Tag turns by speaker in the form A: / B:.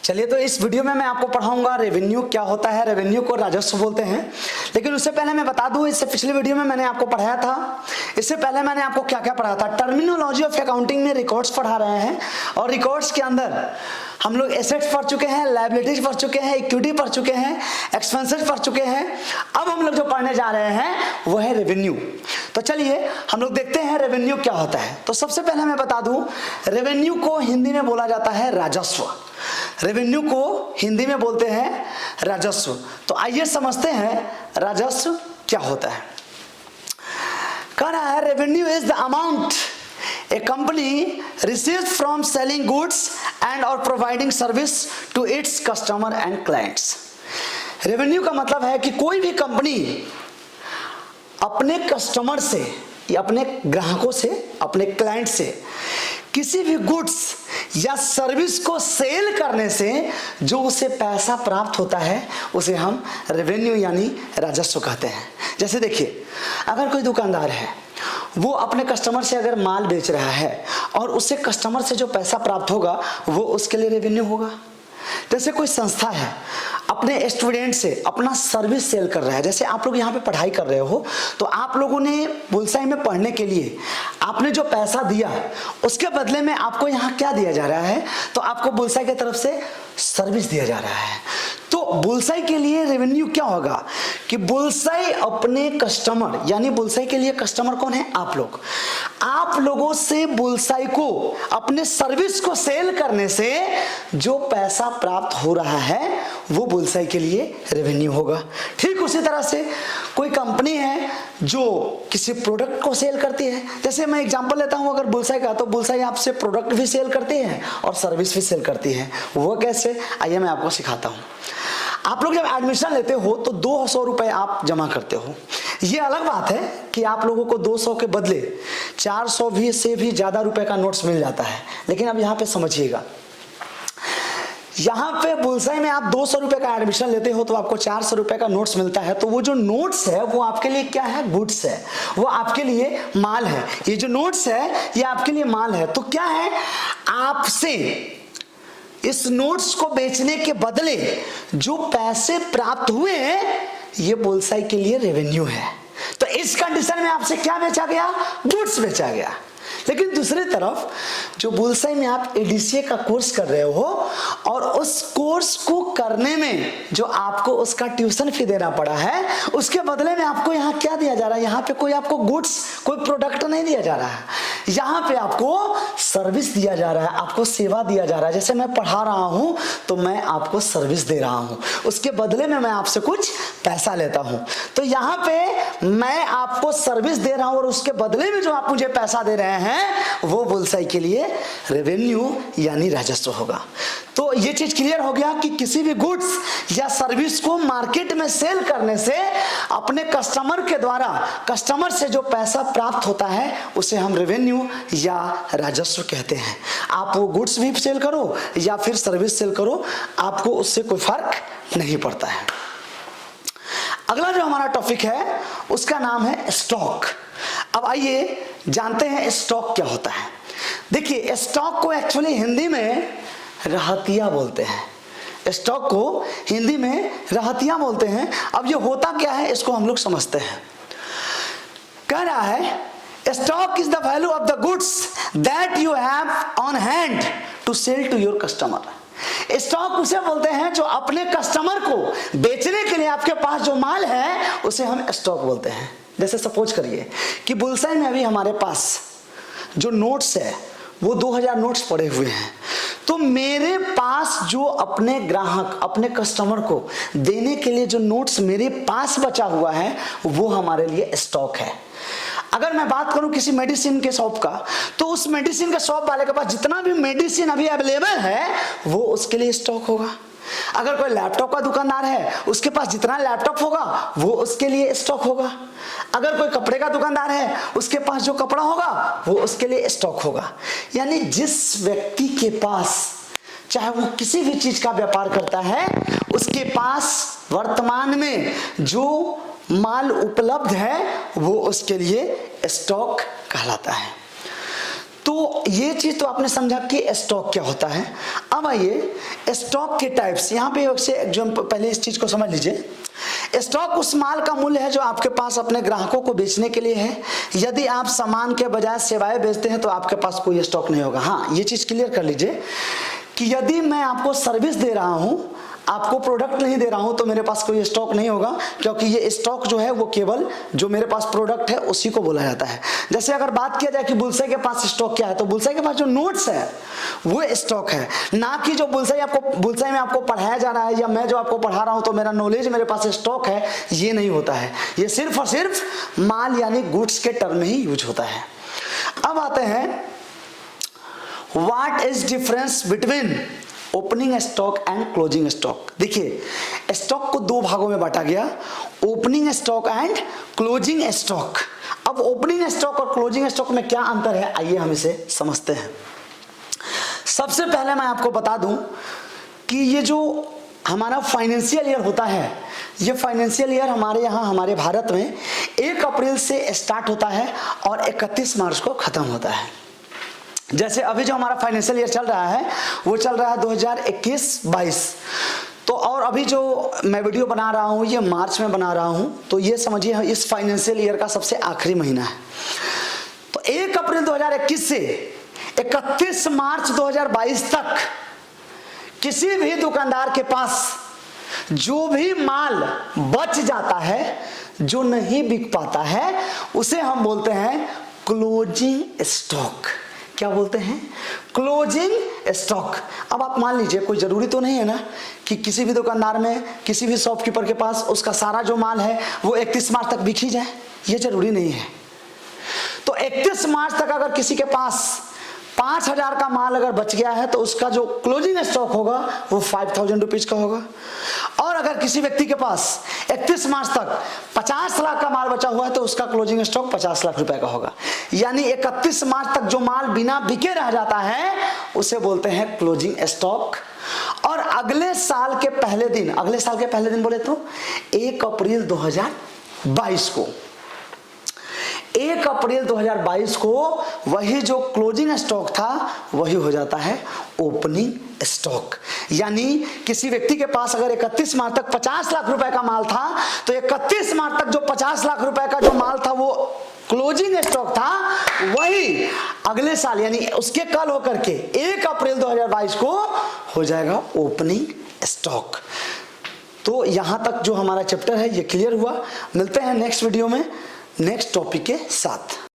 A: चलिए, तो इस वीडियो में मैं आपको पढ़ाऊंगा रेवेन्यू क्या होता है। रेवेन्यू को राजस्व बोलते हैं। लेकिन उससे पहले मैं बता दूं, इससे पिछले वीडियो में मैंने आपको पढ़ाया था, इससे पहले मैंने आपको क्या क्या पढ़ाया था। टर्मिनोलॉजी ऑफ अकाउंटिंग में रिकॉर्ड्स पढ़ा रहे हैं, और रिकॉर्ड्स के अंदर हम लोग एसेट्स पढ़ चुके हैं, लायबिलिटीज पढ़ चुके हैं, इक्विटी पढ़ चुके हैं, एक्सपेंसेस पढ़ चुके हैं। अब हम लोग जो पढ़ने जा रहे हैं वो है रेवेन्यू। तो चलिए हम लोग देखते हैं रेवेन्यू क्या होता है। तो सबसे पहले मैं बता दूं, रेवेन्यू को हिंदी में बोला जाता है राजस्व। रेवेन्यू को हिंदी में बोलते हैं राजस्व। तो आइए समझते हैं राजस्व क्या होता है। कह रहा है revenue is the amount a company receives from selling goods and or providing service to its customer and clients। Revenue का मतलब है कि कोई भी कंपनी अपने कस्टमर से या अपने ग्राहकों से, अपने क्लाइंट से किसी भी गुड्स या सर्विस को सेल करने से जो उसे पैसा प्राप्त होता है उसे हम रेवेन्यू यानी राजस्व कहते हैं। जैसे देखिए, अगर कोई दुकानदार है, वो अपने कस्टमर से अगर माल बेच रहा है और उससे कस्टमर से जो पैसा प्राप्त होगा वो उसके लिए रेवेन्यू होगा। जैसे कोई संस्था है, अपने स्टूडेंट से अपना सर्विस सेल कर रहा है। जैसे आप लोग यहाँ पे पढ़ाई कर रहे हो, तो आप लोगों ने बुलसाई में पढ़ने के लिए आपने जो पैसा दिया उसके बदले में आपको यहाँ क्या दिया जा रहा है, तो आपको बुलसाई की तरफ से सर्विस दिया जा रहा है। तो बुलसाई के लिए रेवेन्यू क्या होगा कि बुलसाई अपने कस्टमर, यानी बुलसाई के लिए कस्टमर कौन है, आप लोग, आप लोगों से बुलसाई को अपने सर्विस को सेल करने से जो पैसा प्राप्त हो रहा है वो बुलसाई के लिए रेवेन्यू होगा। ठीक उसी तरह से कोई कंपनी है जो किसी प्रोडक्ट को सेल करती है। जैसे मैं एग्जांपल लेता हूं अगर बुलसाई का, तो बुलसाई आपसे प्रोडक्ट भी सेल करती है और सर्विस भी सेल करती है। वो कैसे, आइए मैं आपको सिखाता हूं। आप लोग जब एडमिशन लेते हो तो 200 रुपए आप जमा करते हो। ये अलग बात है कि आप लोगों को 200 के बदले 400 भी से भी ज्यादा रुपए का नोट्स मिल जाता है। लेकिन अब यहाँ पे समझिएगा, यहाँ पे बुलसाई में आप 200 रुपए का एडमिशन लेते हो तो आपको 400 रुपए का नोट्स मिलता है। तो वो जो नोट्स है वो आपके लिए क्या है, गुड्स है, वो आपके लिए माल है। ये जो नोट्स है ये आपके लिए माल है। तो क्या है, आपसे इस नोट्स को बेचने के बदले जो पैसे प्राप्त हुए ये बुलसाई के लिए रेवेन्यू है। तो इस कंडीशन में आपसे क्या बेचा गया, गुड्स बेचा गया। लेकिन दूसरी तरफ जो बुलसाई में आप एडीसीए का कोर्स कर रहे हो और उस कोर्स को करने में जो आपको उसका ट्यूशन फी देना पड़ा है, उसके बदले में आपको यहाँ क्या दिया जा रहा है, यहाँ पे कोई आपको गुड्स, कोई प्रोडक्ट नहीं दिया जा रहा है। यहाँ पे आपको सर्विस दिया जा रहा है, आपको सेवा दिया जा रहा है। जैसे मैं पढ़ा रहा हूँ तो मैं आपको सर्विस दे रहा हूँ, उसके बदले में मैं आपसे कुछ पैसा लेता हूँ। तो यहाँ पे मैं आपको सर्विस दे रहा हूँ और उसके बदले में जो आप मुझे पैसा दे रहे हैं वो बुलसाई के लिए रेवेन्यू यानी राजस्व होगा। तो ये चीज क्लियर हो गया कि किसी भी गुड्स या सर्विस को मार्केट में सेल करने से अपने कस्टमर के द्वारा कस्टमर से जो पैसा प्राप्त होता है उसे हम रेवेन्यू या राजस्व कहते हैं। आप वो गुड्स भी सेल करो या फिर सर्विस सेल करो, आपको उससे कोई फर्क नहीं पड़ता है। अगला जो हमारा टॉपिक है उसका नाम है स्टॉक। अब आइए जानते हैं स्टॉक क्या होता है। देखिए, स्टॉक को एक्चुअली हिंदी में रहतिया बोलते हैं। स्टॉक को हिंदी में रहतिया बोलते हैं। अब ये होता क्या है इसको हम लोग समझते हैं। कह रहा है stock is the value of the goods that you have on hand to sell to your customer. Stock उसे बोलते हैं जो अपने कस्टमर को बेचने के लिए आपके पास जो माल है उसे हम स्टॉक बोलते हैं। जैसे सपोज करिए कि बुलसाई में अभी हमारे पास जो नोट्स है वो 2000 नोट्स पड़े हुए हैं। तो मेरे पास जो अपने ग्राहक, अपने कस्टमर को देने के लिए जो नोट्स मेरे पास बचा हुआ है वो हमारे लिए स्टॉक है। अगर मैं बात करूं किसी मेडिसिन के शॉप का, तो उस मेडिसिन के शॉप वाले के पास जितना भी मेडिसिन अभी अवेलेबल है वो उसके लिए स्टॉक होगा। अगर कोई लैपटॉप का दुकानदार है, उसके पास जितना लैपटॉप होगा वो उसके लिए स्टॉक होगा। अगर कोई कपड़े का दुकानदार है, उसके पास जो कपड़ा होगा वो उसके लिए स्टॉक होगा। यानी जिस व्यक्ति के पास, चाहे वो किसी भी चीज का व्यापार करता है, उसके पास वर्तमान में जो माल उपलब्ध है वो उसके लिए स्टॉक कहलाता है। तो ये चीज तो आपने समझा कि स्टॉक क्या होता है। अब आइए स्टॉक के टाइप्स, यहाँ पे एक से एग्जाम्पल, पहले इस चीज को समझ लीजिए। स्टॉक उस माल का मूल्य है जो आपके पास अपने ग्राहकों को बेचने के लिए है। यदि आप सामान के बजाय सेवाएं बेचते हैं तो आपके पास कोई स्टॉक नहीं होगा। हाँ, ये चीज क्लियर कर लीजिए कि यदि मैं आपको सर्विस दे रहा हूं, आपको प्रोडक्ट नहीं दे रहा हूं, तो मेरे पास कोई स्टॉक नहीं होगा, क्योंकि ये स्टॉक जो है वो केवल जो मेरे पास प्रोडक्ट है उसी को बोला जाता है। जैसे अगर बात किया जाए कि बुलसाई के पास स्टॉक क्या है, तो बुलसाई के पास जो नोट्स है वो स्टॉक है, ना कि जो बुलसाई में आपको पढ़ाया जा रहा है, या मैं जो आपको पढ़ा रहा हूं तो मेरा नॉलेज मेरे पास स्टॉक है, ये नहीं होता है। ये सिर्फ और सिर्फ माल यानी गुड्स के टर्म में ही यूज होता है। अब आते हैं what is difference between opening stock and closing stock. देखिए स्टॉक को दो भागों में बांटा गया, opening stock and closing stock. अब ओपनिंग स्टॉक और क्लोजिंग स्टॉक में क्या अंतर है, आइए हम इसे समझते हैं। सबसे पहले मैं आपको बता दूं कि ये जो हमारा फाइनेंशियल ईयर होता है, ये फाइनेंशियल ईयर हमारे यहाँ हमारे भारत में 1 अप्रैल से स्टार्ट होता है और 31 मार्च को खत्म होता है। जैसे अभी जो हमारा फाइनेंशियल ईयर चल रहा है वो चल रहा है 2021-22, तो और अभी जो मैं वीडियो बना रहा हूँ ये मार्च में बना रहा हूँ, तो ये समझिए इस फाइनेंशियल ईयर का सबसे आखिरी महीना है। तो 1 अप्रैल 2021 से 31 मार्च 2022 तक किसी भी दुकानदार के पास जो भी माल बच जाता है, जो नहीं बिक पाता है, उसे हम बोलते हैं क्लोजिंग स्टॉक। क्या बोलते हैं? Closing stock. अब आप मान लीजिए कोई जरूरी तो नहीं है ना कि किसी भी दुकानदार में, किसी भी शॉपकीपर के पास उसका सारा जो माल है वो 31 मार्च तक बिक ही जाए, ये जरूरी नहीं है। तो 31 मार्च तक अगर किसी के पास 5000 का माल अगर बच गया है तो उसका जो क्लोजिंग स्टॉक होगा वो 5000 रुपीज का होगा। और अगर किसी व्यक्ति के पास 31 मार्च तक 50 लाख का माल बचा हुआ है तो उसका क्लोजिंग स्टॉक 50 लाख रुपए का होगा। यानी 31 मार्च तक जो माल बिना बिके रह जाता है उसे बोलते हैं क्लोजिंग स्टॉक। और अगले साल के पहले दिन बोले तो 1 अप्रैल 2022 को 1 अप्रैल 2022 को वही जो क्लोजिंग स्टॉक था वही हो जाता है ओपनिंग स्टॉक। यानी किसी व्यक्ति के पास अगर 31 मार्च तक 50 लाख रुपए का माल था तो 31 मार्च तक जो 50 लाख रुपए का जो माल था वो क्लोजिंग स्टॉक था, वही अगले साल यानी उसके कल होकर के 1 अप्रैल 2022 को हो जाएगा ओपनिंग स्टॉक। तो यहां तक जो हमारा चैप्टर है ये क्लियर हुआ। मिलते हैं नेक्स्ट वीडियो में नेक्स्ट टॉपिक के साथ।